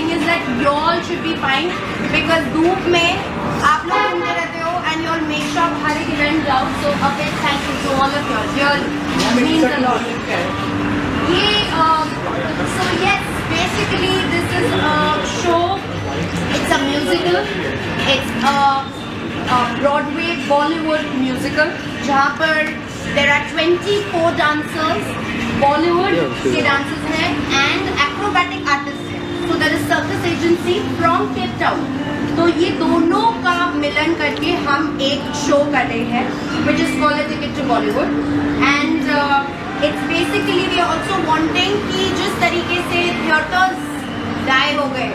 thing is that you all should be fine because धूप में आप लोग घूमते रहते हो and you all make sure हर एक event जाओ. So a big thank you to all of you all. Really means a lot. So yes, basically this is a show. It's a musical. It's a Broadway Bollywood musical. जहाँ पर there are 24 dancers. Bollywood के dancers हैं and acrobatic artists हैं. So there is circus agency from Cape Town. तो ये दोनों का मिलन करके हम एक शो कर रहे हैं, which is called A Ticket to Bollywood. And it's basically we are also wanting कि जिस तरीके से theaters die हो गए,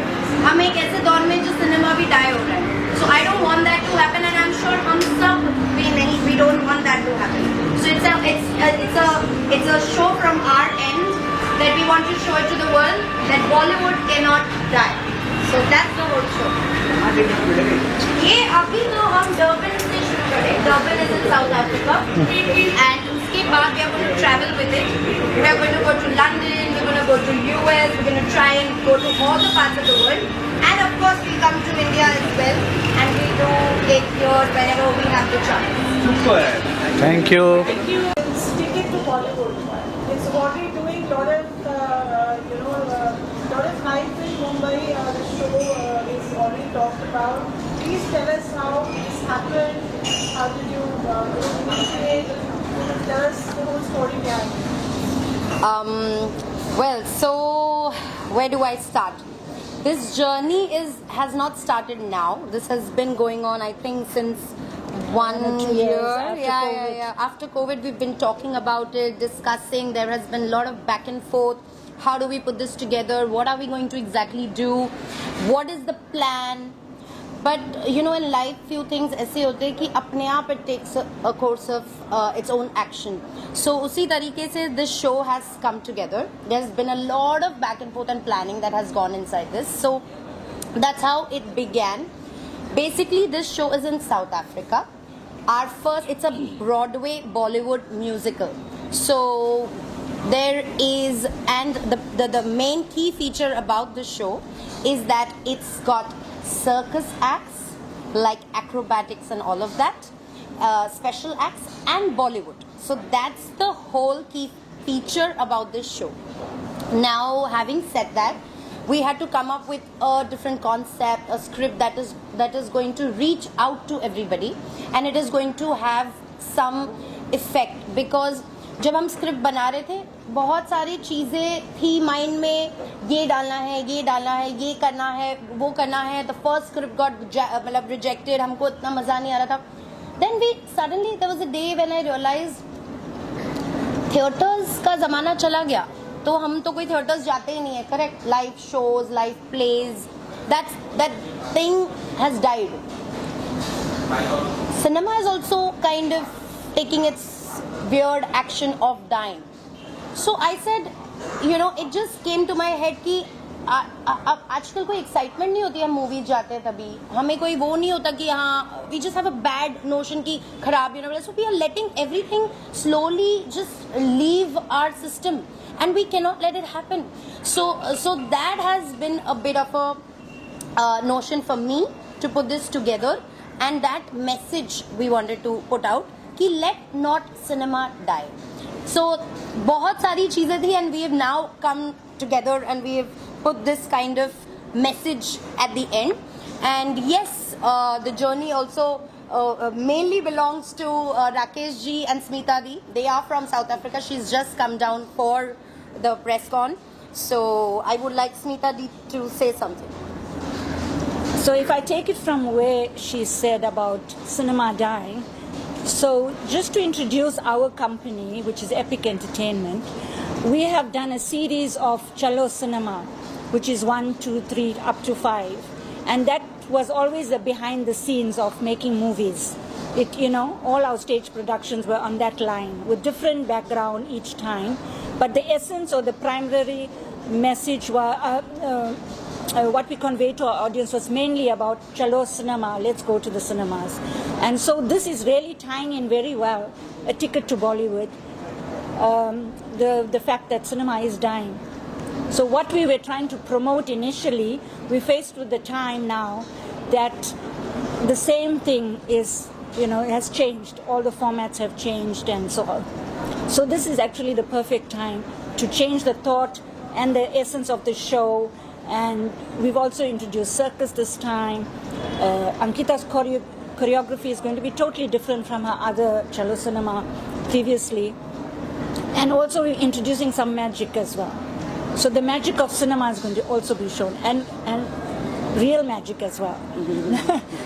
हम एक ऐसे दौर में जो सिनेमा भी die हो रहा है. So I don't want that to happen, and I'm sure हम सब we don't want that to happen. So it's a show from our end that we want to show it to the world that Bollywood cannot die. So that's the whole show. ये अभी तो हम Durban से शुरू करें. Durban is in South Africa, and उसके बाद we are going to travel with it. We are going to go to London. We're going to go to US. We're going to try and go to all the parts of the world. And of course, we come to India as well, and we do it here whenever we have the chance. Super. Thank you. Stick it to Bollywood. It's already doing lot of hype in Mumbai. The show is already talked about. Please tell us how this happened. How did you initiate? Tell us the whole story behind. Well, so where do I start? This journey has not started now. This has been going on, I think, since 1 year. Yeah. After COVID, we've been talking about it, discussing. There has been a lot of back and forth. How do we put this together? What are we going to exactly do? What is the plan? But in life, few things ऐसे होते हैं कि अपने आप it takes a course of its own action. So उसी तरीके से this show has come together. There's been a lot of back and forth and planning that has gone inside this. So that's how it began. Basically, this show is in South Africa. It's a Broadway Bollywood musical. So there is, and the main key feature about the show is that it's got circus acts like acrobatics and all of that, special acts and Bollywood. So that's the whole key feature about this show. Now, having said that, we had to come up with a different concept, a script that is going to reach out to everybody, and it is going to have some effect because जब हम script बना रहे थे बहुत सारी चीज़ें थी mind में, ये डालना है, ये करना है, वो करना है. The first script got rejected, हमको इतना मज़ा नहीं आ रहा था. Then suddenly there was a day when I realised theatres का ज़माना चला गया, तो हम तो कोई थिएटर्स जाते ही नहीं है. Correct. Live shows, live plays, that thing has died. Cinema is also kind of taking its weird action of dying. So I said, it just came to my head कि आजकल कोई एक्साइटमेंट नहीं होती. हम मूवीज जाते हैं तभी हमें कोई वो नहीं होता कि हाँ we just have a bad notion कि खराब so we are letting everything slowly just leave our system and we cannot let it happen. So that has been a bit of a notion for me to put this together, and that message we wanted to put out कि let not cinema die. So बहुत सारी चीज़ें थी, and we have now come together and we have put this kind of message at the end. And yes, the journey also mainly belongs to Rakesh ji and Smita di. They are from South Africa. She's just come down for the press con. So I would like Smita di to say something. So if I take it from where she said about cinema dying, so just to introduce our company, which is Epic Entertainment, we have done a series of Chalo Cinema, which is 1, 2, 3, up to 5. And that was always the behind the scenes of making movies. All our stage productions were on that line with different background each time. But the essence or the primary message was, what we convey to our audience was mainly about Chalo Cinema, let's go to the cinemas. And so this is really tying in very well, A Ticket to Bollywood, the fact that cinema is dying. So what we were trying to promote initially, we're faced with the time now that the same thing is, has changed. All the formats have changed and so on. So this is actually the perfect time to change the thought and the essence of the show. And we've also introduced circus this time. Ankita's choreography is going to be totally different from her other cello cinema previously. And also we're introducing some magic as well. So the magic of cinema is going to also be shown, and real magic as well.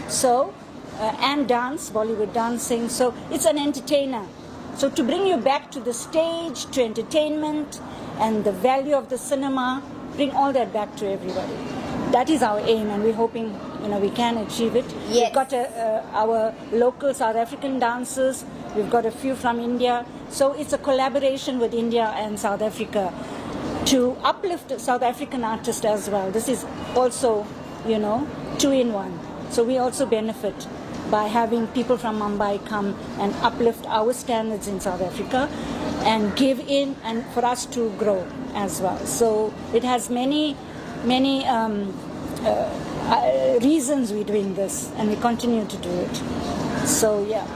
So, and dance, Bollywood dancing. So it's an entertainer. So to bring you back to the stage, to entertainment, and the value of the cinema, bring all that back to everybody. That is our aim, and we're hoping we can achieve it. Yes. We've got our local South African dancers. We've got a few from India. So it's a collaboration with India and South Africa to uplift South African artists as well. This is also, 2-in-1. So we also benefit by having people from Mumbai come and uplift our standards in South Africa and give in, and for us to grow as well. So it has many reasons we're doing this, and we continue to do it. So yeah.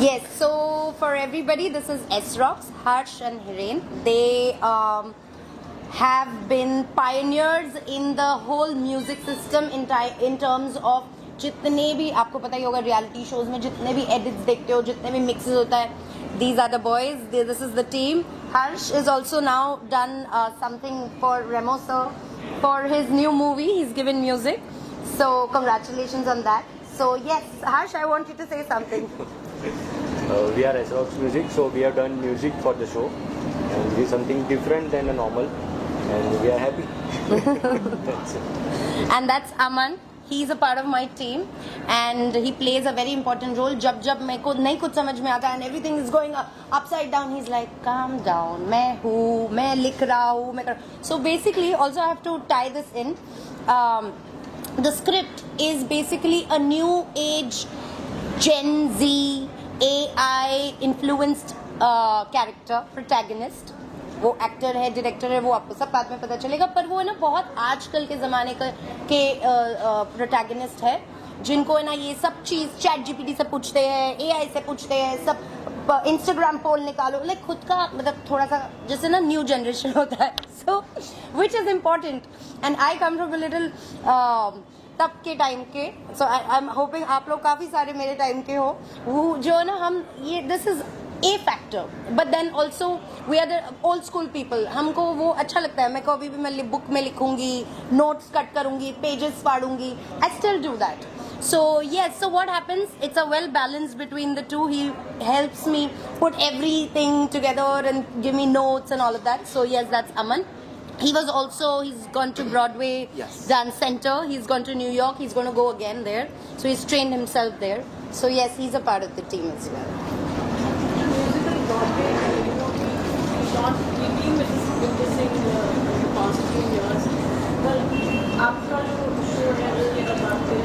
Yes, so for everybody, this is S-Rocks, Harsh and Hiren. They have been pioneers in the whole music system in terms of जितने भी आपको पता ही होगा reality shows में जितने भी edits देखते हो, जितने भी mixes होता है, these are the boys, this is the team. Harsh is also now done something for Remo sir for his new movie. He's given music, so congratulations on that. So yes, Harsh, I want you to say something. We are S-Rocks Music, so we have done music for the show, and this is something different than a normal, and we are happy. That's it. And that's Aman. He's a part of my team, and he plays a very important role. जब मेरे को नहीं कुछ समझ में आता and everything is going upside down, he's like, calm down, मैं हूँ, मैं लिख रहा हूँ, मैं कर. So basically, also I have to tie this in. The script is basically a new age, Gen Z, AI influenced character, protagonist. वो actor है, डायरेक्टर है, वो आपको सब बात में पता चलेगा, पर वो है ना बहुत आजकल के ज़माने के प्रोटैगनिस्ट है, जिनको है ना ये सब चीज़ चैट जीपीटी से पूछते हैं, एआई से पूछते हैं, सब इंस्टाग्राम पोल निकालो, लाइक खुद का मतलब थोड़ा सा जैसे ना न्यू जनरेशन होता है, so which is important. And I come from a little तब के टाइम के, सो आई एम होपिंग आप लोग काफ़ी सारे मेरे टाइम के हो, वो जो ना हम ये this is A factor, but then also we are the old school people. हमको वो अच्छा लगता है. मैं कभी भी मैं बुक में लिखूंगी, notes कट करूंगी, pages फाड़ूंगी. I still do that. So yes, so what happens? It's a well balance between the two. He helps me put everything together and give me notes and all of that. So yes, that's Aman. He's gone to Broadway Dance Center. He's gone to New York. He's going to go again there. So he's trained himself there. So yes, he's a part of the team as well. We've been witnessing the past few years. Well, after all, you show everything about it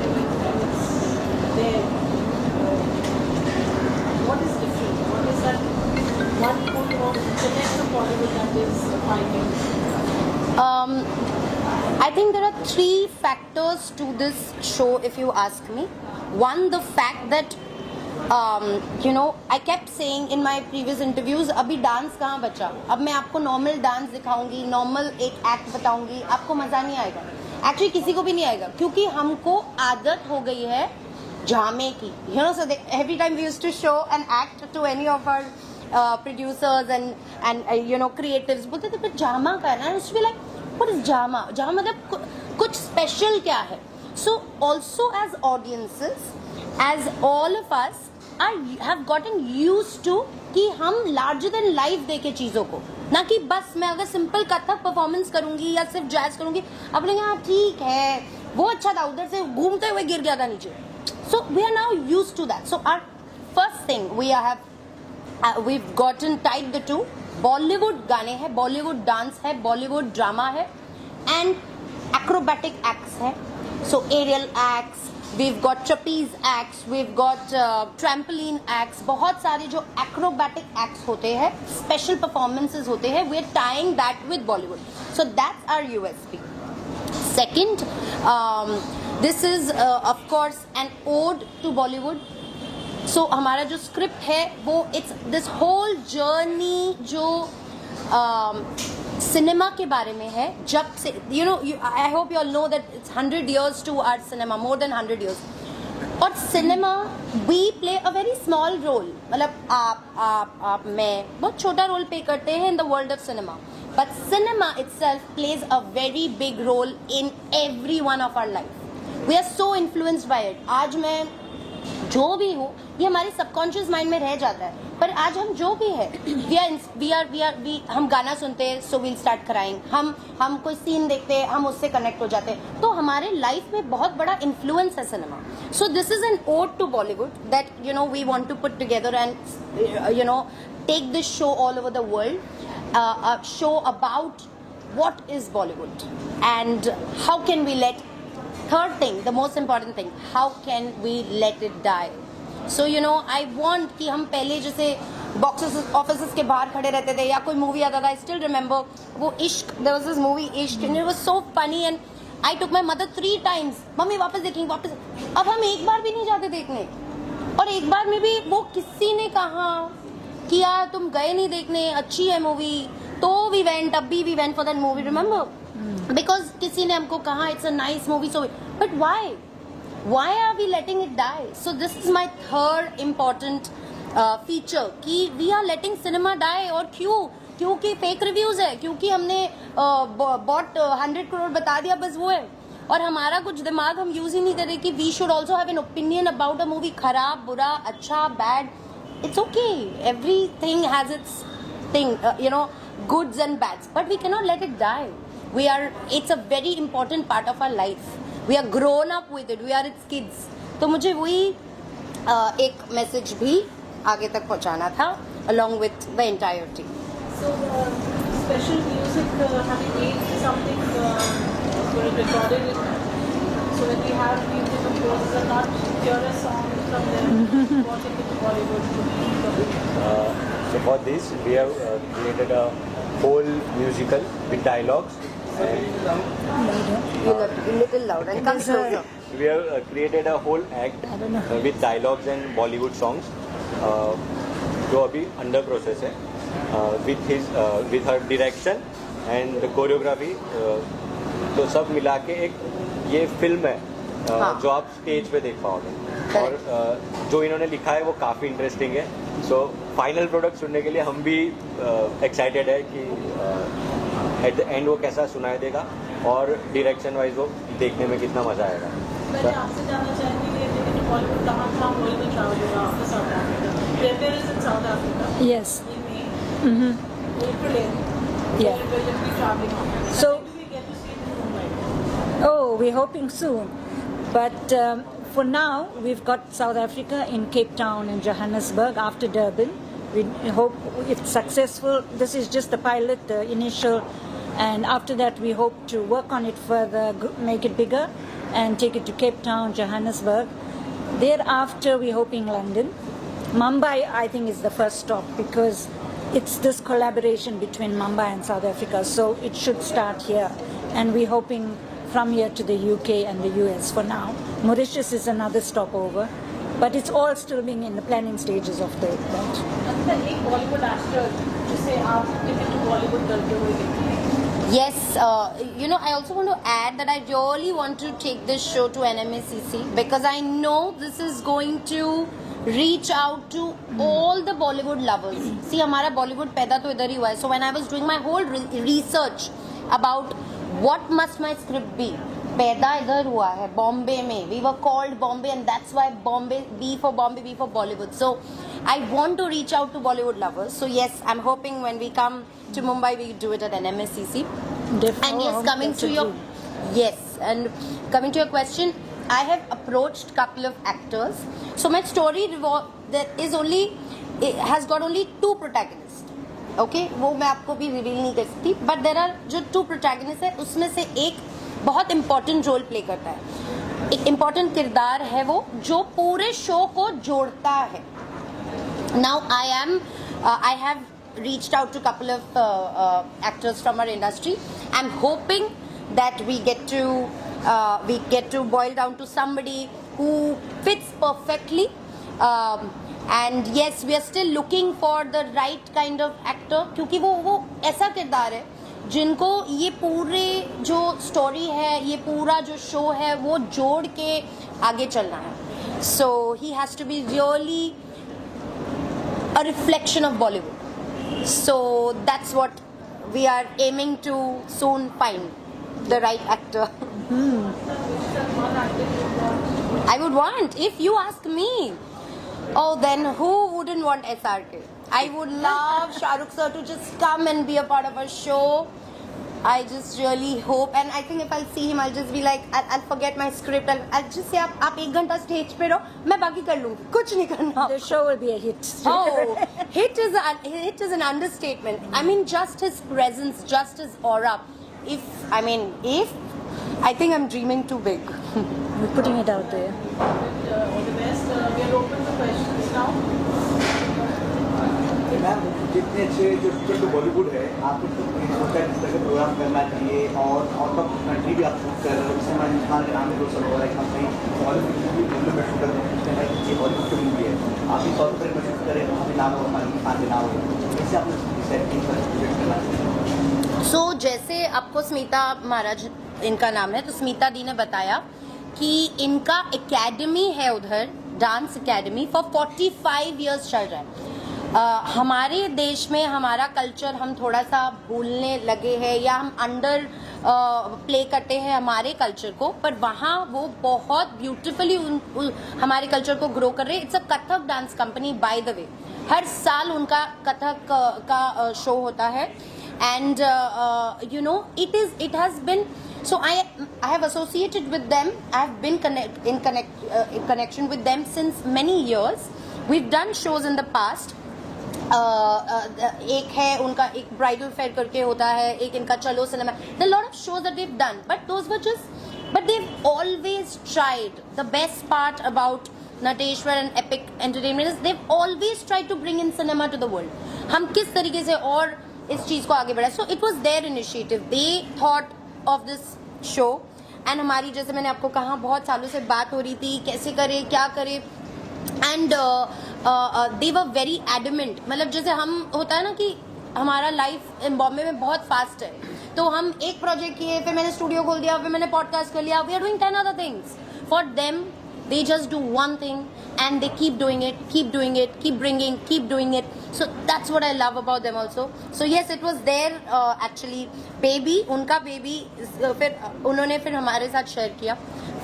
and it's there. What is different? What is that one point of the next of Bollywood that is finding? I think there are 3 factors to this show, if you ask me. One, the fact that I kept saying in my previous interviews, अभी dance कहाँ बचा? अब मैं आपको normal dance दिखाऊंगी, normal एक act बताऊंगी, आपको मजा नहीं आएगा. एक्चुअली किसी को भी नहीं आएगा, क्योंकि हमको आदत हो गई है ड्रामे की. So every time we used to show an act to any of our producers and creatives, बोलते थे फिर ड्रामा का है ना. Used to be like, what is drama? Drama मतलब कुछ स्पेशल क्या है? So also as audiences, as all of us have gotten used to कि हम larger than life देखे चीज़ों को, ना कि बस मैं अगर सिंपल कथक परफॉर्मेंस करूंगी या सिर्फ जैज करूंगी, अब लेंगे हाँ ठीक है वो अच्छा था, उधर से घूमते हुए गिर गया था नीचे. So we are now used to that. So our first thing we've gotten tied the two. Bollywood गाने हैं, Bollywood dance है, Bollywood drama है, and acrobatic acts है. So aerial acts, we've got trapeze acts, we've got trampoline acts, बहुत सारे जो acrobatic acts होते हैं, special performances होते हैं, we're tying that with Bollywood. So that's our USP. Second, this is of course an ode to Bollywood. So हमारा जो script है वो it's this whole journey जो सिनेमा के बारे में है. जब से I hope you all know that it's 100 years to our cinema, more than 100 years. और cinema we play a very small role. मतलब आप मैं बहुत छोटा रोल प्ले करते हैं in the world of cinema. But cinema itself plays a very big role in every one of our life. We are so influenced by it. आज मैं जो भी हूँ ये हमारे सबकॉन्शियस माइंड में रह जाता है. पर आज हम जो भी है हम गाना सुनते हैं so we'll start crying. हम कोई सीन देखते हैं हम उससे कनेक्ट हो जाते हैं. तो हमारे लाइफ में बहुत बड़ा इन्फ्लुएंस है cinema. So this is an ode to Bollywood that we want to put together and take this show all over the world. A show about what is Bollywood and how can we let, third thing, the most important thing, how can we let it die. So I want कि हम पहले जैसे box office के बाहर खड़े रहते थे या कोई मूवी आता था. I still remember वो इश्क, there was this movie इश्क and it was so funny and I took my mother 3 times. Mummy वापस देखेंगे वापस. अब हम एक बार भी नहीं जाते देखने और एक बार में भी वो किसी ने कहा कि यार तुम गए नहीं देखने, अच्छी है मूवी, तो वी वेंट, अब भी we went for that movie, remember, because किसी ने हमको कहा it's a nice movie. So but why are we letting it die. So this is my third important feature कि we are letting cinema die. और क्योंकि fake reviews है, क्योंकि हमने बॉट 100 करोड़ बता दिया, बस वो है. और हमारा कुछ दिमाग हम यूज ही नहीं कर रहे कि we should also have an opinion about a movie. खराब, बुरा, अच्छा, bad, it's okay. Everything has its thing, goods and bads. But we cannot let it die. It's a very important part of our life. We are grown up with it. We are its kids. तो मुझे वही एक message भी आगे तक पहुंचाना था, along with the entire team. So, special music, have you made something for recorded it? So when we have people composers are not hear a song from them, watching it to Bollywood. So for this we have created a whole musical with dialogues. And, You have to be little loud and come closer. we have created a whole act with dialogues and Bollywood songs जो अभी under process है. With her direction and the choreography, तो सब मिला के एक ये film है जो आप स्टेज पे देख पाओगे. और जो इन्होंने लिखा है वो काफ़ी इंटरेस्टिंग है. सो फाइनल प्रोडक्ट सुनने के लिए हम भी एक्साइटेड है कि एट द एंड वो कैसा सुनाई देगा और डायरेक्शन वाइज वो देखने में कितना मज़ा आएगा. मैंने आपसे जानना चाहती कि बॉलीवुड कहाँ बॉलीवुड ट्रैवल होगा after South Africa. Premiere is in South Africa. Yes. April end. Yeah. Will it be traveling? So- When do we get to see it in Mumbai? Oh, we're hoping soon. But for now, we've got South Africa in Cape Town and Johannesburg after Durban. We hope if successful, this is just the pilot, the initial, and after that we hope to work on it further, make it bigger and take it to Cape Town, Johannesburg. Thereafter, we're hoping London. Mumbai, I think, is the first stop because it's this collaboration between Mumbai and South Africa, so it should start here. And we're hoping from here to the UK and the US for now. Mauritius is another stopover, but it's all still being in the planning stages of the event. अंदर एक Bollywood actor जिसे आप ticket to Bollywood करते हुए देखते हैं. Yes, I also want to add that I really want to take this show to NMACC because I know this is going to reach out to all the Bollywood lovers. See, हमारा Bollywood पैदा तो इधर ही हुआ है. So when I was doing my whole research about what must my script be, पैदा इधर हुआ है बॉम्बे में. We were called Bombay and that's why Bombay, B for Bombay, B for Bollywood. So I want to reach out to Bollywood lovers. So yes, I'm hoping when we come to Mumbai, we do it at NMACC. And yes, coming to your coming to your question, I have approached couple of actors. So my story has got only 2 protagonists. Okay, वो मैं आपको भी reveal नहीं कर सकती. But there are जो 2 protagonists है उसमें से एक बहुत इम्पोर्टेंट रोल प्ले करता है, एक इम्पोर्टेंट किरदार है वो जो पूरे शो को जोड़ता है. Now I have reached out to a couple of actors from our industry. I'm hoping that we get to boil down to somebody who fits perfectly. And yes, we are still looking for the right kind of actor, क्योंकि वो ऐसा किरदार है जिनको ये पूरे जो story है, ये पूरा जो शो है, वो जोड़ के आगे चलना है. So he has to be really a reflection of Bollywood. So that's what we are aiming to soon find, the right actor. I would want, if you ask me, oh then who wouldn't want SRK? I would love Shah Rukh sir to just come and be a part of our show. I just really hope, and I think if I'll see him, I'll just be like, I'll forget my script. I'll just say, आप 1 घंटा stage पे रहो, मैं बाकी कर लूँगी, कुछ नहीं करना. The show will be a hit. Oh, hit is an understatement. I mean, just his presence, just his aura. If I think I'm dreaming too big. We're putting it out there. All the best. We are open to questions now. Ma'am जितने अच्छे जो बॉलीवुड है आपको तो होता है इस तरह का प्रोग्राम करना चाहिए और आउट ऑफ कंट्री भी आप शूट कर रहे हो. जैसे मैं खान के नाम में रोशन हो रहा है, हम कहीं बॉलीवुड की फिल्म में शूट कर रहे हैं, ये बॉलीवुड की मूवी है, आप भी साउथ अफ्रीका में शूट करें, वहाँ भी नाम हो, खान के नाम हो, इससे आपने सेटिंग पर प्रोजेक्ट करना चाहिए. So जैसे आपको स्मिता महाराज इनका नाम है, तो स्मिता दी ने बताया कि इनका एकेडमी है उधर, डांस एकेडमी, फॉर 45 इयर्स चल रहा है. हमारे देश में हमारा कल्चर हम थोड़ा सा भूलने लगे हैं, या हम अंडर प्ले करते हैं हमारे कल्चर को, पर वहाँ वो बहुत ब्यूटीफुली हमारे कल्चर को ग्रो कर रहे हैं. It's a Kathak dance company by the way. हर साल उनका कथक का शो होता है. And it has been, so I have associated with them. I have been in connection with them since many years. We've done shows in the past. एक है उनका, एक ब्राइडल फेयर करके होता है, एक इनका चलो cinema. There are a lot of shows that they've done, but they've always tried. The best part about Nateshwar and Epic Entertainment is they've always tried to bring in cinema to the world. हम किस तरीके से और इस चीज को आगे बढ़ाए. So it was their initiative. They thought of this show, and हमारी, जैसे मैंने आपको कहा, बहुत सालों से बात हो रही थी कैसे करे, क्या करे. And they were very adamant. मतलब जैसे हम होता है ना कि हमारा लाइफ इन बॉम्बे में बहुत फास्ट है, तो हम एक प्रोजेक्ट किए, फिर मैंने स्टूडियो खोल दिया, फिर मैंने पॉडकास्ट कर लिया. We are doing 10 other things. For them they just do one thing and they keep doing it, keep doing it. So that's what I love about them also. So yes, it was their actually baby, उनका baby. फिर उन्होंने फिर हमारे साथ share किया.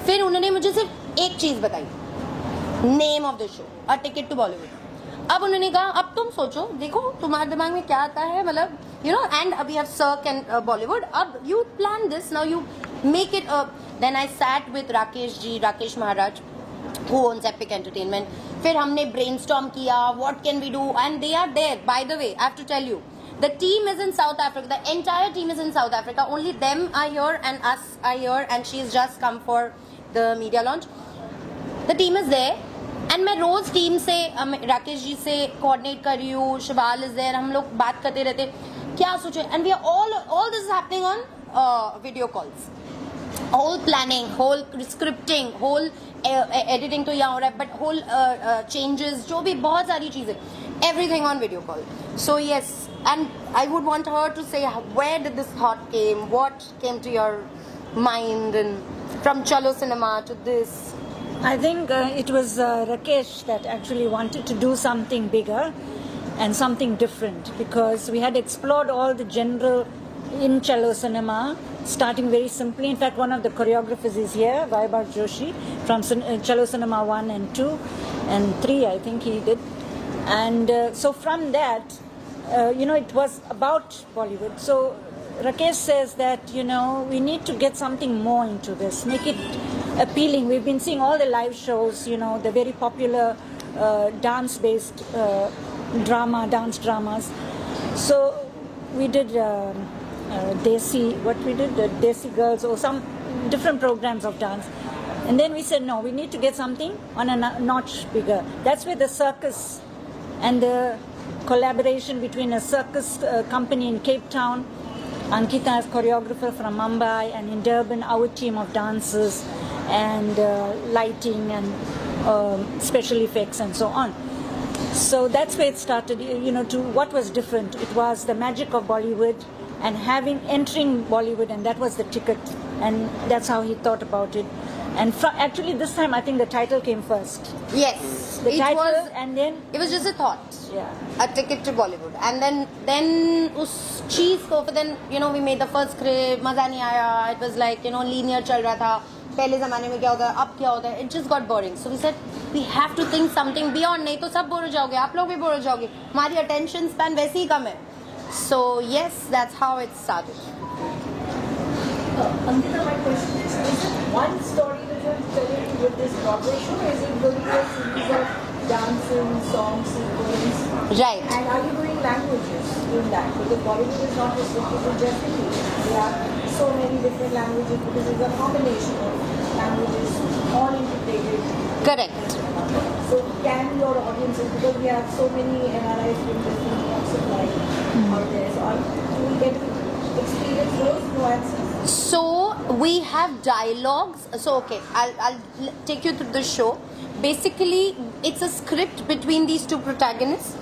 फिर उन्होंने मुझे सिर्फ एक चीज बताई, name of the show, a ticket to Bollywood. अब उन्होंने कहा, अब तुम सोचो, देखो तुम्हारे दिमाग में क्या आता है, मतलब and we have Cirque and Bollywood. अब you plan this, now you make it. Then I sat with Rakesh Maharaj, who owns Epic Entertainment. फिर हमने brainstorm किया, what can we do, and they are there. By the way, I have to tell you, the team is in South Africa. The entire team is in South Africa. Only them are here and us are here, and she's just come for the media launch. The team is there. And मैं रोज team से, राकेश जी से coordinate कर रही हूँ, शिवाल is there, हम लोग बात करते रहते क्या सोचे. And we are all this happening on video calls. Whole planning, whole scripting, whole editing तो यहाँ हो रहा है, बट होल चेंजेस, जो भी बहुत सारी चीजें, everything on video call. So yes, and I would want her to say where did this thought came, what came to your mind, and from Chalo Cinema to this. I think it was Rakesh that actually wanted to do something bigger and something different, because we had explored all the general in Chalo Cinema, starting very simply. In fact, one of the choreographers is here, Vaibhav Joshi, from Chalo Cinema 1 and 2 and 3, I think he did. And so from that, it was about Bollywood. So Rakesh says that, we need to get something more into this, make it appealing. We've been seeing all the live shows, the very popular dance-based dance dramas. So we did Desi Girls, or different programs of dance. And then we said, no, we need to get something on a notch bigger. That's where the circus and the collaboration between a circus company in Cape Town, Ankita as choreographer from Mumbai, and in Durban, our team of dancers and lighting and special effects and so on. So that's where it started, to what was different. It was the magic of Bollywood and entering Bollywood, and that was the ticket. And that's how he thought about it. And actually this time I think the title came first. Yes. The title, and then it was just a thought. Yeah. A ticket to Bollywood. And then us cheese ko, then, we made the first script, maza nahi aaya. It was like, linear chal raha tha. Pehle zamane mein kya hota hai, ab kya hota hai. It just got boring. So we said, we have to think something beyond. Nahi to sab bore ho jaoge. Aap log bhi bore ho jaoge. Hamari attention span वैसे ही कम है. So yes, that's how it started. Ankita, my question is it one story that you're telling with this Broadway show, or is it going to be a series of dancing, song sequence? Right. And are you doing languages in that? Because Bollywood is not restricted to just English. We have so many different languages because it's a combination of languages all integrated. Correct. So can your audiences, because we have so many NRIs from different walks of life out there, so do we get to experience those nuances? So we have dialogues. So okay, I'll take you through the show. Basically, it's a script between these two protagonists,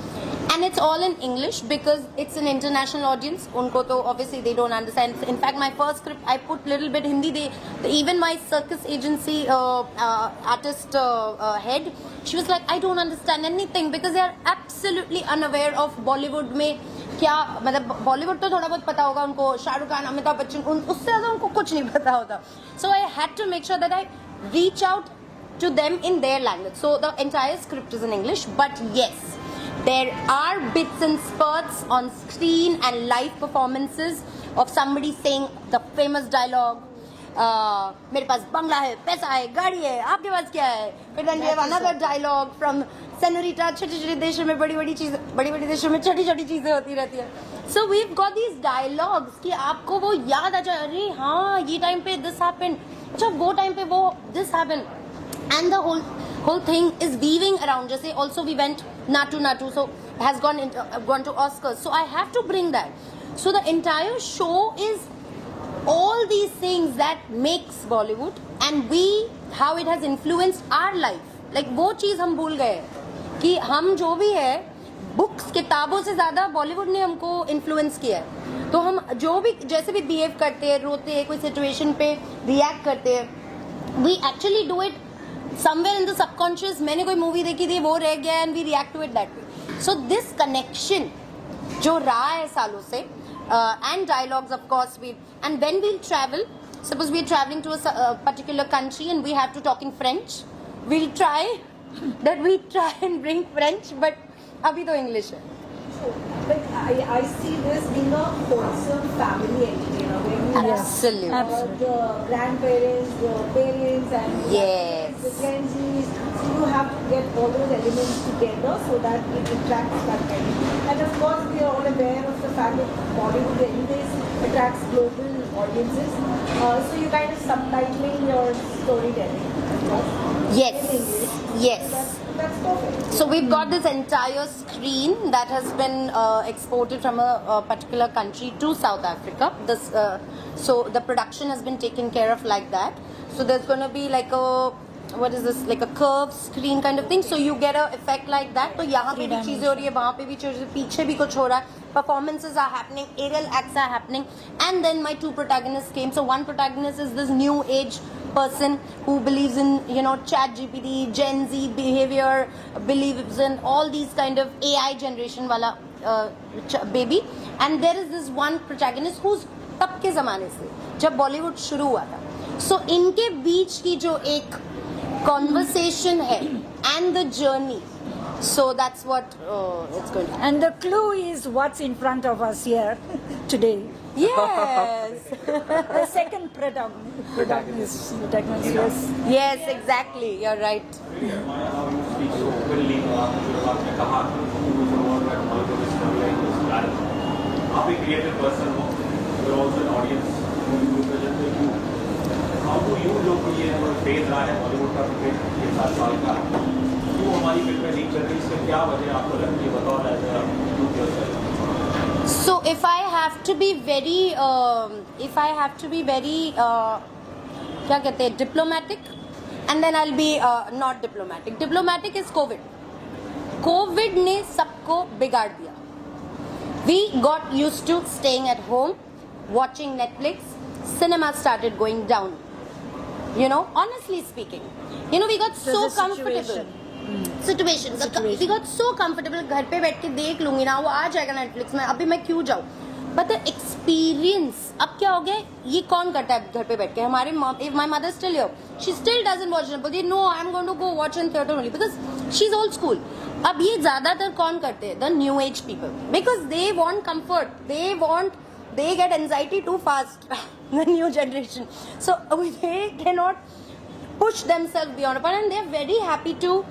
and it's all in English because it's an international audience. Unko to obviously they don't understand. In fact, my first script I put little bit Hindi. Even my circus agency artist head, she was like, I don't understand anything because they are absolutely unaware of Bollywood में क्या मतलब बॉलीवुड तो थोड़ा बहुत पता होगा उनको, शाहरुख खान, अमिताभ बच्चन, उससे ज़्यादा उनको कुछ नहीं पता होता. So I had to make sure that I reach out to them in their language. So the entire script is in English, but yes, there are bits and spurts on screen and live performances of somebody saying the famous dialogue. मेरे पास बंगला है, पैसा है, गाड़ी है, आपके पास क्या है? फिर then we have another dialogue from Senorita, छोटी-छोटी देशों में बड़ी-बड़ी चीजें, बड़ी-बड़ी देशों में छोटी-छोटी चीजें होती रहती है. So we've got these dialogues कि आपको वो याद आ जाए, अरे हाँ ये टाइम पे this happened, अच्छा वो टाइम पे वो this happened, and the whole thing is weaving around. जैसे also we went Natu, so has gone to Oscars, so I have to bring that. So the entire show is all these things that makes Bollywood, and how it has influenced our life. Like वो चीज हम भूल गए कि हम जो भी है बुक्स किताबों से ज्यादा बॉलीवुड ने हमको इन्फ्लुएंस किया है. तो हम जो भी जैसे भी बिहेव करते हैं, रोते हैं, कोई सिचुएशन पे रिएक्ट करते हैं, we actually do it somewhere in the subconscious. मैंने कोई मूवी देखी थी, वो रह गया and we react to it that way. So this connection जो रहा है सालों से, and dialogues of course, and when we'll travel, suppose we're traveling to a particular country and we have to talk in French, we'll try and bring French, but abhi to English hai. But I see this being a wholesome family entertainer where you Absolutely. have the grandparents, the parents, and Yes. the friends. So you have to get all those elements together so that it attracts that kind of. And of course, we are all aware of the fact that Bollywood anyways attracts global audiences. So you kind of subtitling your storytelling. Yes. In English. Yes. That's perfect. So we've got this entire screen that has been exported from a particular country to South Africa. So the production has been taken care of like that. So there's going to be like like a curved screen kind of thing. So you get a effect like that. तो यहाँ पे भी चीजें हो रही है, वहाँ पे भी चीजें, पीछे भी कुछ हो रहा है. Performances are happening, aerial acts are happening, and then my two protagonists came. So one protagonist is this new age person who believes in Chat GPT, Gen Z behavior, believes in all these kind of AI generation wala baby, and there is this one protagonist who's तब के ज़माने से जब बॉलीवुड शुरू हुआ था. So इनके बीच की जो एक conversation hai and the journey, so that's what it's going to be. And the clue is what's in front of us here today. Yes. The second protagonist, yes. Yes, exactly, you're right. आप एक creative person हो, you're also an audience, you represent the youth. How phase रहा है बॉलीवुड का cricket ये 7 साल का, क्यों हमारी फिल्में नहीं चल रही, इसके क्या वजह आपको लगती है, बताओ as a So if I have to be very, क्या कहते हैं, diplomatic, and then I'll be not diplomatic. Diplomatic is COVID. COVID ने सबको बिगाड़ दिया. We got used to staying at home, watching Netflix. Cinema started going down. You know, honestly speaking, you know, we got so comfortable. Situation. We got so comfortable. घर पे बैठ के देख लूंगी ना, वो आ जाएगा नेटफ्लिक्स में, अभी मैं क्यों जाऊँ. But the experience, अब क्या हो गया, ये कौन करता है घर पे बैठ के. हमारे my mother still here, she still doesn't watch it, बोलती no, I'm going to go watch in theater only because she's old school. अब ये ज्यादातर कौन करते हैं, the new age people, because they want comfort, they get anxiety too fast. The new generation, so they cannot push themselves beyond a point, and they're very happy to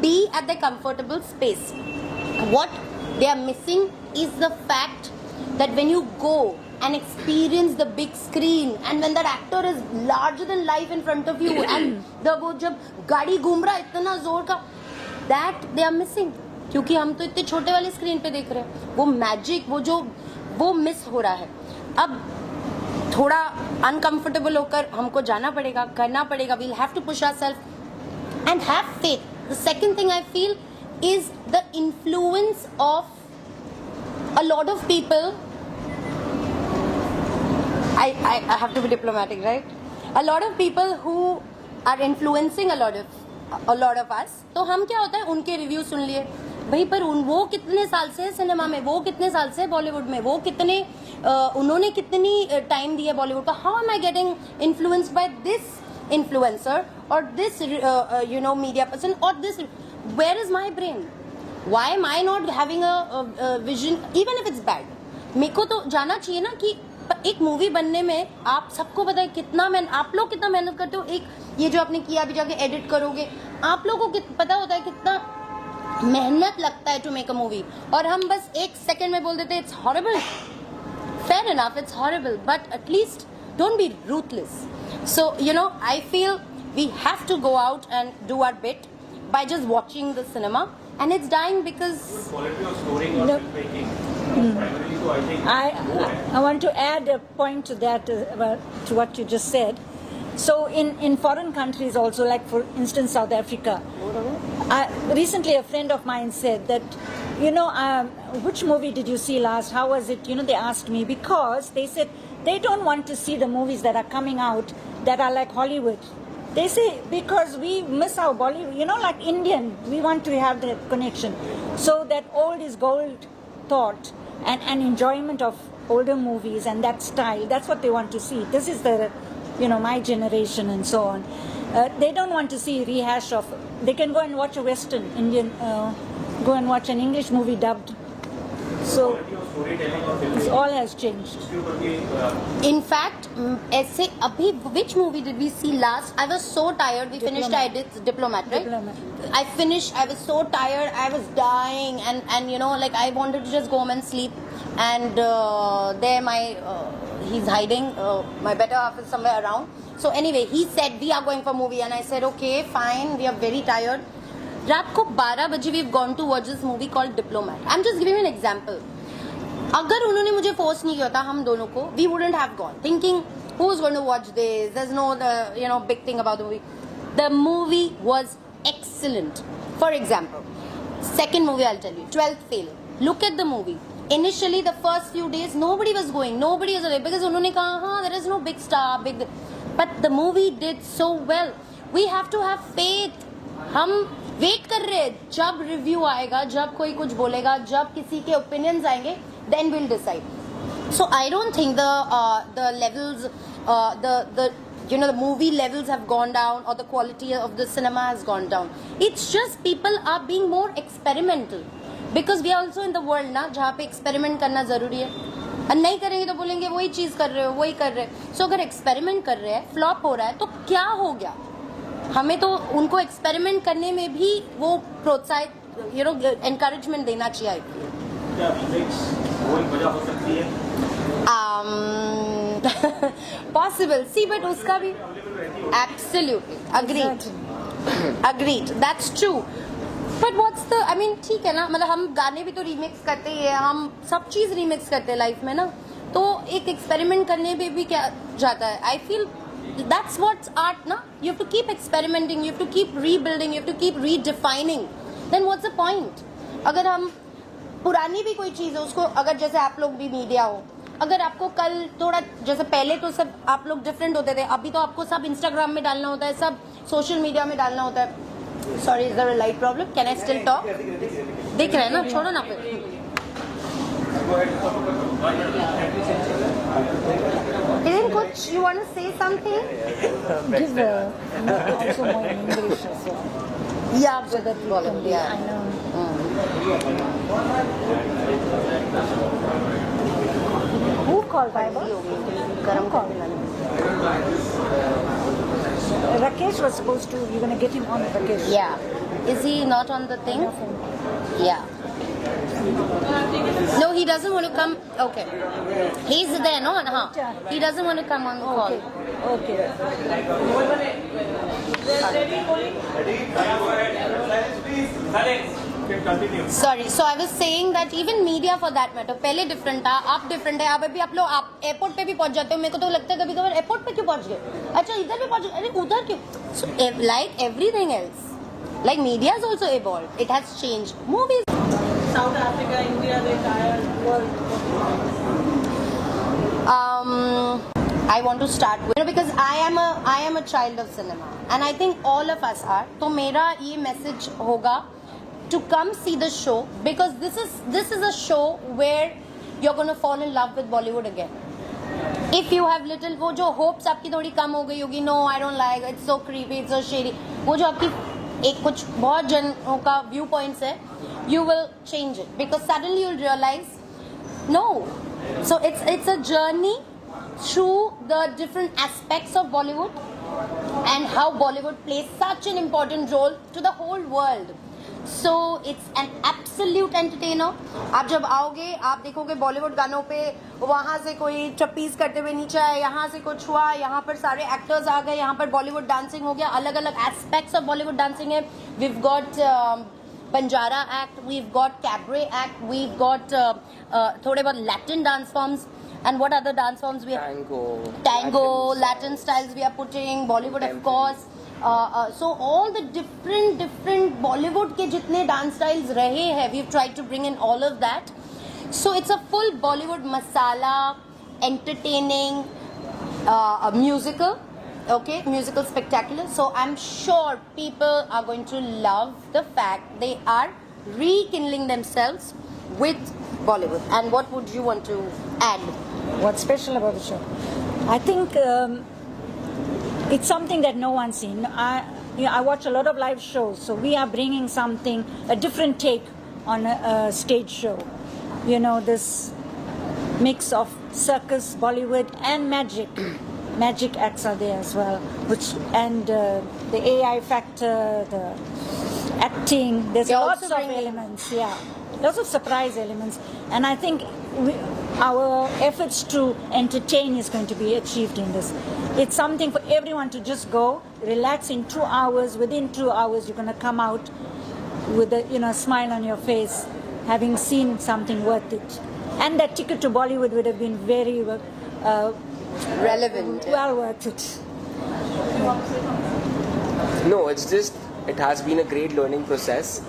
be at the comfortable space. What they are missing is the fact that when you go and experience the big screen, and when that actor is larger than life in front of you, and वो जब गाड़ी घूम रहा है इतना जोर का, that they are missing. क्योंकि हम तो इतने छोटे वाले स्क्रीन पे देख रहे हैं, वो मैजिक, वो मिस हो रहा है. अब थोड़ा अनकंफर्टेबल होकर हमको जाना पड़ेगा, करना पड़ेगा. We'll have to push ourselves and have faith. The second thing I feel is the influence of a lot of people. I have to be diplomatic, right? A lot of people who are influencing a lot of us. तो हम क्या होता है, उनके review सुन लिए भाई, पर वो कितने साल से सिनेमा में, वो कितने साल से बॉलीवुड में, वो कितने उन्होंने कितनी टाइम दी है बॉलीवुड का. How am I getting influenced by this influencer or this media person or this, where is my brain? Why am I not having a vision, even if it's bad? मेरे को तो जाना चाहिए ना कि एक मूवी बनने में आप सबको पता है कितना आप लोग कितना मेहनत करते हो. एक ये जो आपने किया, अभी जाके एडिट करोगे, आप लोगों को पता होता है कितना मेहनत लगता है टू मेक अ मूवी, और हम बस एक सेकंड में बोल देते हैं it's horrible. Fair enough, it's horrible, but at least don't be ruthless. So, I feel we have to go out and do our bit by just watching the cinema, and it's dying because quality of story or filmmaking. Primarily, so I think I want to add a point to that, to what you just said. So in foreign countries also, like for instance South Africa, recently a friend of mine said that, which movie did you see last? How was it? They asked me, because they said they don't want to see the movies that are coming out that are like Hollywood. They say because we miss our Bollywood, like Indian, we want to have that connection. So that old is gold thought and enjoyment of older movies and that style, that's what they want to see. This is the, my generation and so on. They don't want to see rehash of, they can go and watch a Western Indian, go and watch an English movie dubbed. So this all has changed. In fact, ऐसे अभी which movie did we see last? I was so tired. We finished. I did Diplomat, right? Diplomat. I finished. I was so tired. I was dying, and I wanted to just go home and sleep. And there he's hiding. My better half is somewhere around. So anyway, he said we are going for movie, and I said okay, fine. We are very tired. रात को 12 बजे we've gone to watch this movie called Diplomat. I'm just giving you an example. अगर उन्होंने मुझे force नहीं किया था हम दोनों को, we wouldn't have gone thinking who's going to watch this, there's no big thing about the movie. The movie was excellent. For example, second movie I'll tell you, 12th Fail. Look at the movie. Initially the first few days nobody was going, nobody was there, because उन्होंने कहा there is no big star, but the movie did so well. We have to have faith. हम wait कर रहे हैं जब review आएगा, जब कोई कुछ बोलेगा, जब किसी के ओपिनियंस आएंगे, then we'll decide. So I don't think the levels, the movie levels have gone down, or the quality of the cinema has gone down. It's just people are being more experimental, because we are also in the world ना जहाँ पे experiment करना जरूरी है. और नहीं करेंगे तो बोलेंगे वही चीज कर रहे हो, वही कर रहे हैं. So अगर एक्सपेरिमेंट कर रहे हैं, फ्लॉप हो रहा है, तो क्या हो गया? हमें तो उनको एक्सपेरिमेंट करने में भी वो प्रोत्साहित एनकरेजमेंट देना चाहिए. क्या रीमेक्स कोई वजह हो सकती है? Possible. See, but उसका भी absolutely agreed. Agreed. That's true. But what's the? I mean, ठीक है ना, मतलब हम गाने भी तो remix करते ही हैं, हम सब चीज remix करते हैं लाइफ में ना, तो एक एक्सपेरिमेंट करने पे भी क्या जाता है? I feel that's what's art ना. You have to keep experimenting, you have to keep rebuilding, you have to keep redefining. Then what's the point? अगर हम पुरानी भी कोई चीज़ है उसको, अगर जैसे आप लोग भी मीडिया हो, अगर आपको कल थोड़ा, जैसे पहले तो सब आप लोग डिफरेंट होते थे, अभी तो आपको सब इंस्टाग्राम में डालना होता है, सब सोशल मीडिया में डालना होता है. Sorry, is there a light problem? Can I still talk? दिख रहा है ना, छोड़ो ना फिर. Kiran, कुछ you want to say something? Give also more in English as well. Yeah, So that we can be, yeah. I know. Who called Baba? गरम call? Rakesh was supposed to, you're going to get him on, Rakesh. Yeah. Is he not on the thing? Nothing. Yeah. No, he doesn't want to come. Okay. He's there, no? Huh? He doesn't want to come on the call. Okay. Sorry. So I was saying that even media for that matter, पहले different था, अब different है. अब अभी आप लोग आप airport पे भी पहुंच जाते हो. मेरे को तो लगता है कभी-कभार एयरपोर्ट पे क्यों पहुंच गए? अच्छा इधर भी पहुंच गए. अरे उधर क्यों? So like everything else, like media has also evolved. It has changed. Movies. South Africa, India, the entire world. I want to start with, because I am a child of cinema, and I think all of us are. तो मेरा ये message होगा to come see the show, because this is a show where you're going to fall in love with Bollywood again. If you have little, वो जो hopes आपकी थोड़ी कम हो गई होगी, no I don't like, it's so creepy, it's so shady, वो जो आपकी एक कुछ बहुत जनों का व्यू पॉइंट्स है, you will change it, because suddenly you'll realize no. So it's a journey through the different aspects of Bollywood and how Bollywood plays such an important role to the whole world. So it's an absolute entertainer. आप जब आओगे आप देखोगे बॉलीवुड गानों पे वहाँ से कोई चप्पीस करते हुए नीचे आए, यहाँ से कुछ हुआ, यहाँ पर सारे एक्टर्स आ गए, यहाँ पर बॉलीवुड डांसिंग हो गया, अलग अलग एस्पेक्ट्स ऑफ बॉलीवुड डांसिंग है. We've got Banjara act, we've got cabaret act, we've got थोड़े बहुत Latin dance forms, and what other dance forms we have? Tango, Latin styles we are putting, Bollywood of course. So all the different Bollywood के जितने dance styles रहे हैं, we've tried to bring in all of that. So it's a full Bollywood masala, entertaining, a musical. Okay, musical spectacular. So I'm sure people are going to love the fact they are rekindling themselves with Bollywood. And what would you want to add? What's special about the show? I think it's something that no one's seen. I watch a lot of live shows, so we are bringing something, a different take on a stage show. You know, this mix of circus, Bollywood and magic. Magic acts are there as well, and the AI factor, the acting. There's You're lots also of bringing- elements, yeah, lots of surprise elements, and I think our efforts to entertain is going to be achieved in this. It's something for everyone to just go, relax in 2 hours. Within 2 hours, you're going to come out with a smile on your face, having seen something worth it. And that ticket to Bollywood would have been very Relevant. well worth it. No, it's just, it has been a great learning process.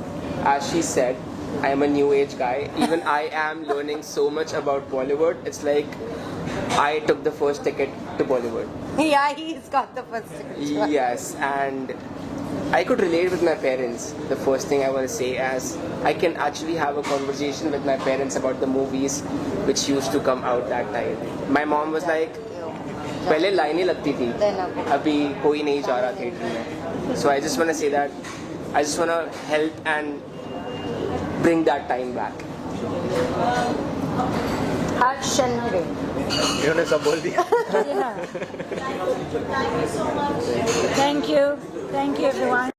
As she said, I am a new age guy. Even I am learning so much about Bollywood. It's like I took the first ticket to Bollywood. Yeah, he's got the first ticket. Yes, and I could relate with my parents. The first thing I want to say is I can actually have a conversation with my parents about the movies which used to come out that time. My mom was like, पहले लाइनें लगती थी, अभी कोई नहीं जा रहा theatre में. So I just want to say that I just want to help and bring that time back. इन्होंने सब बोल दिया. Yeah. Thank you so much. Thank you everyone.